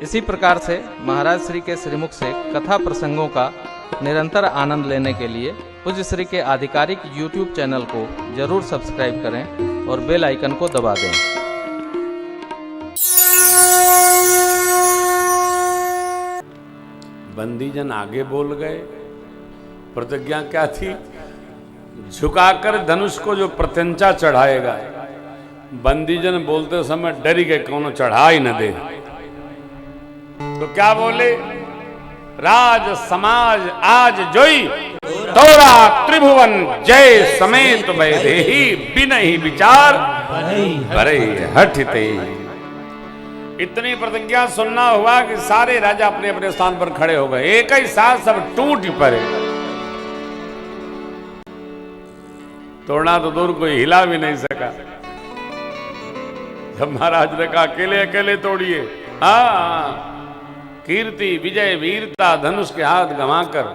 इसी प्रकार से महाराज श्री के श्रीमुख से कथा प्रसंगों का निरंतर आनंद लेने के लिए पूज्य श्री के आधिकारिक YouTube चैनल को जरूर सब्सक्राइब करें और बेल आइकन को दबा दें। बंदीजन आगे बोल गए। प्रतिज्ञा क्या थी? झुकाकर धनुष को जो प्रत्यंचा चढ़ाएगा। बंदीजन बोलते समय डरी गए कौन चढ़ा ही न दे। तो क्या बोले? राज समाज आज जोई तोरा त्रिभुवन जय समेत वैदेही बिनहि विचार भरे हठते। इतनी प्रतिज्ञा सुनना हुआ कि सारे राजा अपने अपने स्थान पर खड़े हो गए। एक ही साथ सब टूट पड़े। तोड़ना तो दूर कोई हिला भी नहीं सका। जब महाराज ने कहा अकेले अकेले तोड़िए। हाँ, कीर्ति विजय वीरता धनुष के हाथ गंवाकर,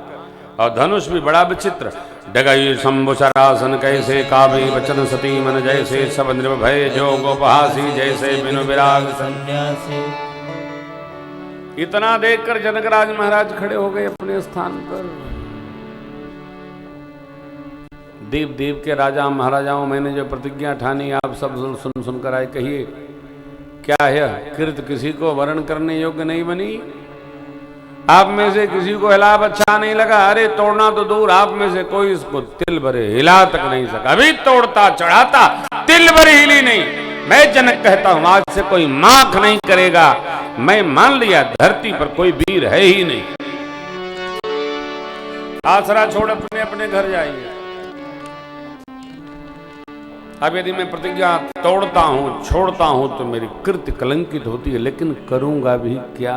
और धनुष भी बड़ा विचित्र। डगई शंभु शरासन कैसे काव्य वचन सती मन जैसे सब निर्भय जो गोपहासी जैसे बिनु विराग सन्यासी। इतना देखकर जनकराज महाराज खड़े हो गए अपने स्थान पर। दीप दीप के राजा महाराजाओं, मैंने जो प्रतिज्ञा ठानी आप सब सुन सुनकर आए। कहिए क्या है? कृत किसी को वर्ण करने योग्य नहीं बनी। आप में से किसी को हिलाप अच्छा नहीं लगा। अरे तोड़ना तो दूर, आप में से कोई इसको तिल भरे हिला तक नहीं सका। अभी तोड़ता चढ़ाता तिल भरे हिली नहीं। मैं जनक कहता हूं आज से कोई माख नहीं करेगा। मैं मान लिया धरती पर कोई वीर है ही नहीं। आसरा छोड़ अपने अपने घर जाइए। अब यदि मैं प्रतिज्ञा तोड़ता हूं छोड़ता हूं तो मेरी कृत्य कलंकित होती है, लेकिन करूंगा भी क्या?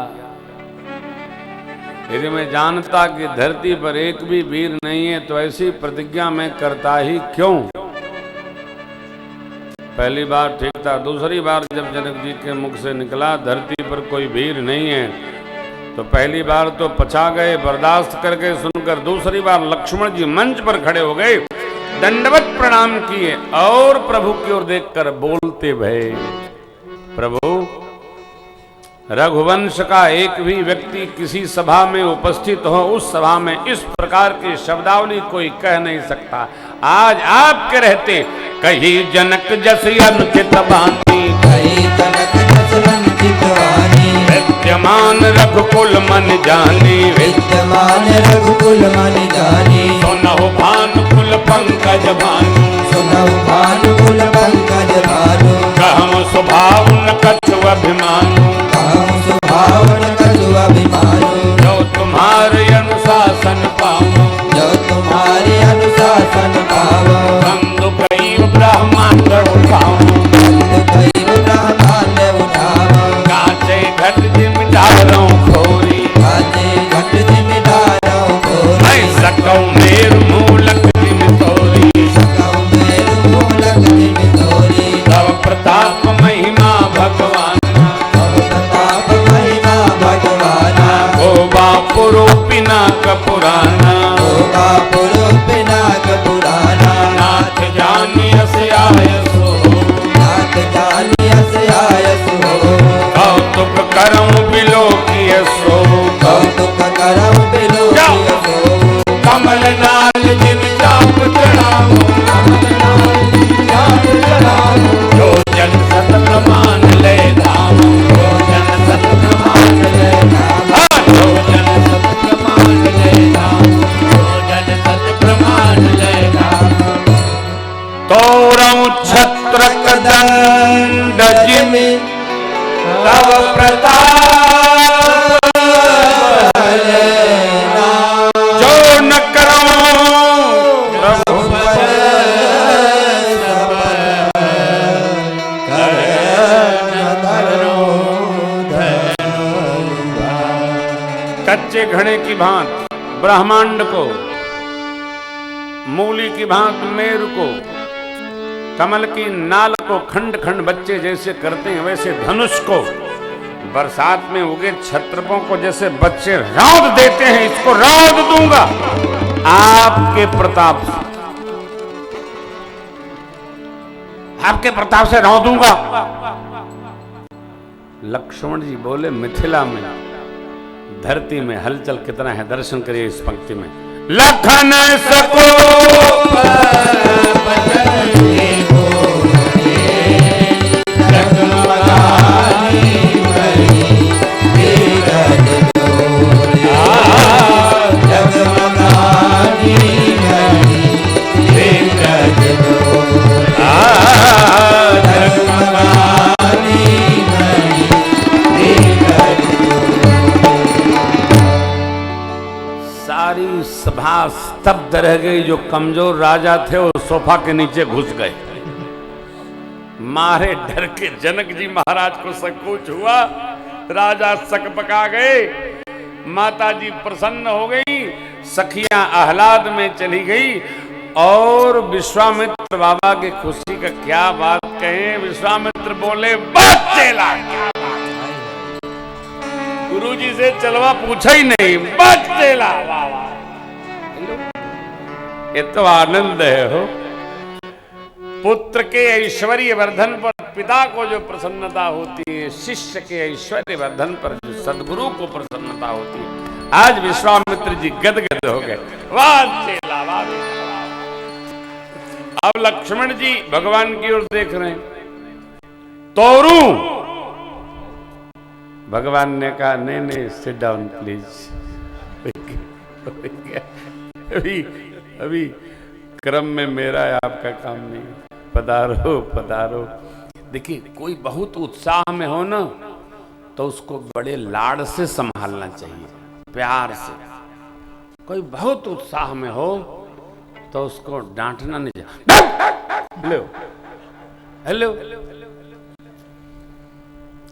यदि मैं जानता कि धरती पर एक भी वीर नहीं है तो ऐसी प्रतिज्ञा मैं करता ही क्यों? पहली बार ठीक था। दूसरी बार जब जनक जी के मुख से निकला धरती पर कोई वीर नहीं है, तो पहली बार तो पछा गए बर्दाश्त करके सुनकर। दूसरी बार लक्ष्मण जी मंच पर खड़े हो गए, दंडवत प्रणाम किए और प्रभु की ओर देखकर बोलते भये, प्रभु रघुवंश का एक भी व्यक्ति किसी सभा में उपस्थित हो, उस सभा में इस प्रकार की शब्दावली कोई कह नहीं सकता। आज आपके रहते कही जनक जस अनुचित बानी, कही जनक जस अनुचित वाणी, विद्यमान रघुकुल मन जानी, विद्यमान रघुकुल मन जानी। सुनहु भानुकुल पंकज भानु, सुनहु भानुकुल पंकज भानु, कहम स्वभाव न कछु अभिमानु, कहम स्वभाव न कछु अभिमानु। जो तुम्हारे अनुशासन पाऊं, जो तुम्हारे अनुशासन पावो, बंधु कई ब्रह्मांड उठाऊं, बंधु कई ब्रह्मांड उठावो। कांचे घट जिमिदारों खोरी, कांचे घट जिमिदारों खोरी, मैं सकऊं मेरु मूलक जिम तोरी, सकऊं मेरु मूलक जिम तोरी। तव प्रताप महिमा भगवान, तव प्रताप महिमा भगवाना। होगा पुरूपिना कपुराना, होगा पुरूपिनाक पुराना। नाथ जानियस आयसो, नाथ जानियस आयसु हो, कौतुक करऊं बिलोकियसो, कौतुक करम बिलोकियसो। कमल नाल जिन चाप चढ़ाऊं, जो जन सत प्रमाण ले धाम, जो जन सत प्रमाण ले धाम, जो जन सत प्रमाण ले धाम, जो जन सत प्रमाण ले धाम। तोरऊं छत्रक दंड जिमि तव प्रताप, जो न करऊं कच्चे घड़े की भांत ब्रह्मांड को, मूली की भांत मेरु को, कमल की नाल को खंड खंड बच्चे जैसे करते हैं वैसे धनुष को, बरसात में उगे छत्रपों को जैसे बच्चे रौंद देते हैं, इसको रौंद दूंगा आपके प्रताप से, आपके प्रताप से रौंदूंगा। लक्ष्मण जी बोले मिथिला में धरती में हलचल कितना है, दर्शन करिए इस पंक्ति में। लखन सको सभा स्तब्ध रह गई। जो कमजोर राजा थे वो सोफा के नीचे घुस गए। मारे डर के जनक जी महाराज को संकोच हुआ, राजा सकपका गए। माता जी प्रसन्न हो गई, सखियां आह्लाद में चली गई। और विश्वामित्र बाबा की खुशी का क्या बात कहें। विश्वामित्र बोले बस चेला, गुरु जी से चलवा पूछा ही नहीं, बस चेला। वाह वाह, ये तो आनंद है हो। पुत्र के ऐश्वर्य वर्धन पर पिता को जो प्रसन्नता होती है, शिष्य के ऐश्वर्य वर्धन पर जो सदगुरु को प्रसन्नता होती है, आज विश्वामित्र जी गदगद हो गए। वाह चेला वाह। अब लक्ष्मण जी भगवान की ओर देख रहे हैं। तोरू भगवान ने कहा नहीं नहीं, सिट डाउन प्लीज। अभी क्रम में मेरा है, आपका काम नहीं। पधारो पधारो। देखिए कोई बहुत उत्साह में हो ना तो उसको बड़े लाड़ से संभालना चाहिए, प्यार से। कोई बहुत उत्साह में हो तो उसको डांटना नहीं चाहिए। Hello hello.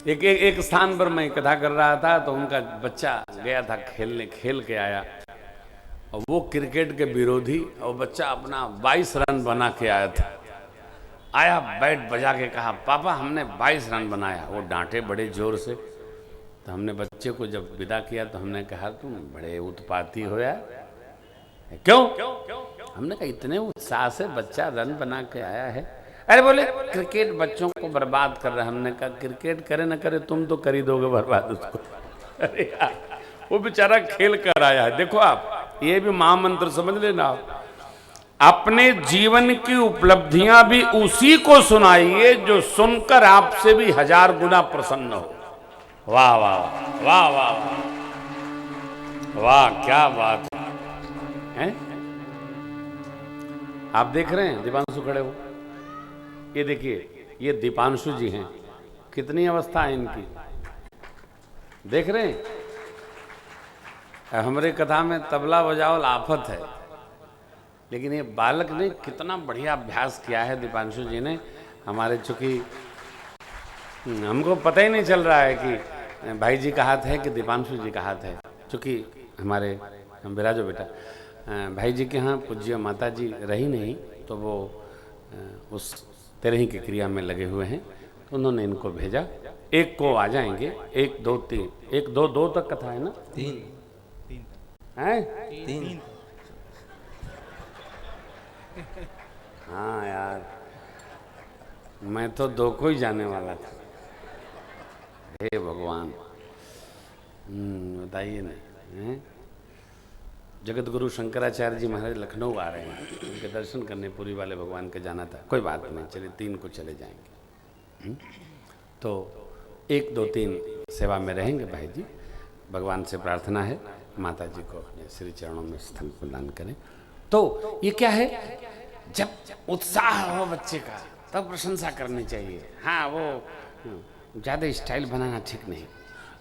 एक स्थान पर मैं कथा कर रहा था तो उनका बच्चा गया था खेलने, खेल के आया और वो क्रिकेट के विरोधी, और बच्चा अपना 22 रन बना के आया था। आया बैट बजा के कहा पापा हमने 22 रन बनाया। वो डांटे बड़े जोर से। तो हमने बच्चे को जब विदा किया तो हमने कहा तुम बड़े उत्पाती हो यार। क्यों? हमने कहा इतने उत्साह से बच्चा रन बना के आया है। अरे बोले क्रिकेट बच्चों को बर्बाद कर रहा है। हमने कहा क्रिकेट करे ना करे तुम तो कर ही दोगे बर्बाद उसको। अरे यार वो बेचारा खेल कर आया है। देखो आप ये भी महामंत्र समझ लेना। अपने जीवन की उपलब्धियां भी उसी को सुनाइए जो सुनकर आपसे भी 1000 गुना प्रसन्न हो। वाह वाह वाह वाह वाह वाह, क्या बात है। आप देख रहे हैं दीपांशु खड़े हो, ये देखिए ये दीपांशु जी हैं। कितनी अवस्था है इनकी, देख रहे हैं। हमारे कथा में तबला बजाओ आफत है, लेकिन ये बालक ने कितना बढ़िया अभ्यास किया है दीपांशु जी ने। हमारे चूंकि हमको पता ही नहीं चल रहा है कि भाई जी का हाथ है कि दीपांशु जी का हाथ है। चूंकि हमारे बिराजो बेटा भाई जी के यहाँ पूज्य माता जी रही नहीं, तो वो उस तेरही की क्रिया में लगे हुए हैं। तो उन्होंने इनको भेजा। एक को आ जाएंगे, 1 2 3, 1 2 2 तक कथा है ना, 3 हाँ यार मैं तो 2 को ही जाने वाला था। हे भगवान बताइए ना। जगत गुरु शंकराचार्य जी महाराज लखनऊ आ रहे हैं, उनके दर्शन करने पूरी वाले भगवान के जाना था। कोई बात नहीं, चलिए 3 को चले जाएंगे। तो 1 2 3 सेवा में रहेंगे भाई जी। भगवान से प्रार्थना है माता जी को अपने श्री चरणों में स्थल प्रदान करें। तो ये क्या है, जब उत्साह हो बच्चे का तब प्रशंसा करनी चाहिए। हाँ वो ज़्यादा स्टाइल बनाना ठीक नहीं।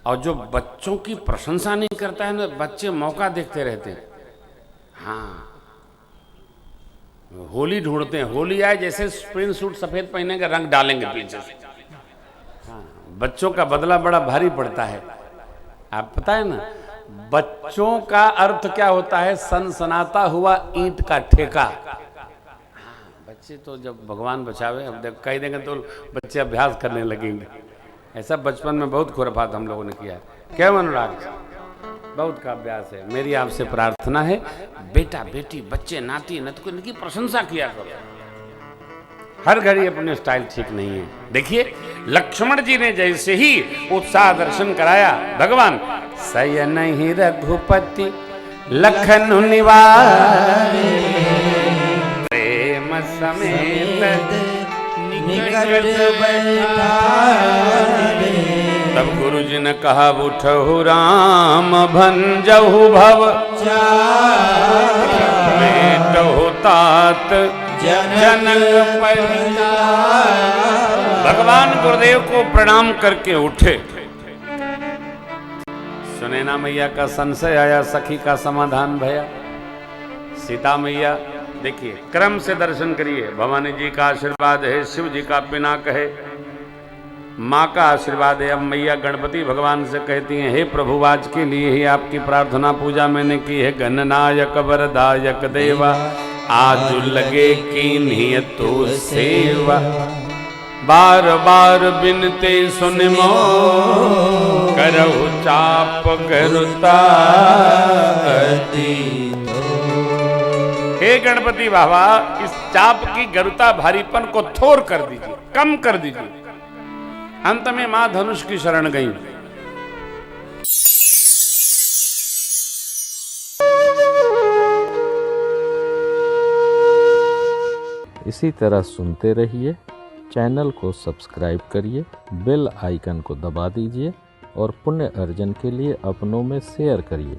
और जो बच्चों की प्रशंसा नहीं करता है ना, बच्चे मौका देखते रहते हैं। हाँ होली ढूंढते हैं, होली आए जैसे प्रिंट सूट सफेद पहनेंगे रंग डालेंगे पीछे से। हाँ बच्चों का बदला बड़ा भारी पड़ता है। आप पता है ना बच्चों का अर्थ क्या होता है, सनसनाता हुआ ईंट का ठेका। बच्चे तो जब भगवान बचावे, अब कह देंगे तो बच्चे अभ्यास करने लगेंगे। ऐसा बचपन में बहुत खुराफात हम लोगों ने किया है। क्या अनुराग, बहुत का अभ्यास है। मेरी आपसे प्रार्थना है बेटा बेटी बच्चे नाती नतको इनकी प्रशंसा किया करो। हर घड़ी अपने स्टाइल ठीक नहीं है। देखिए लक्ष्मण जी ने जैसे ही उत्साह दर्शन कराया, भगवान सयन ही रघुपति लखन निवारे प्रेम समेत निकट बैठारे। तब गुरु जी ने कहा उठहु राम भंजहु भव मेटहु तात जनक परितार। भगवान गुरुदेव को प्रणाम करके उठे। सुनैना मैया का संशय आया, सखी का समाधान भया। सीता मैया देखिए क्रम से दर्शन करिए। भवानी जी का आशीर्वाद है, शिव जी का पिनाक है, माँ का आशीर्वाद है। अब मैया गणपति भगवान से कहती हैं, हे प्रभु आज के लिए ही आपकी प्रार्थना पूजा मैंने की है। गणनायक वरदायक देवा आज लगे कीन्ही तू सेवा। बार बार बिनते सुन मो करहु चाप गरुता। हे गणपति बाबा इस चाप की गरुता भारीपन को थोर कर दीजिए, कम कर दीजिए। अंत में मां धनुष की शरण गई। इसी तरह सुनते रहिए, चैनल को सब्सक्राइब करिए, बेल आइकन को दबा दीजिए और पुण्य अर्जन के लिए अपनों में शेयर करिए।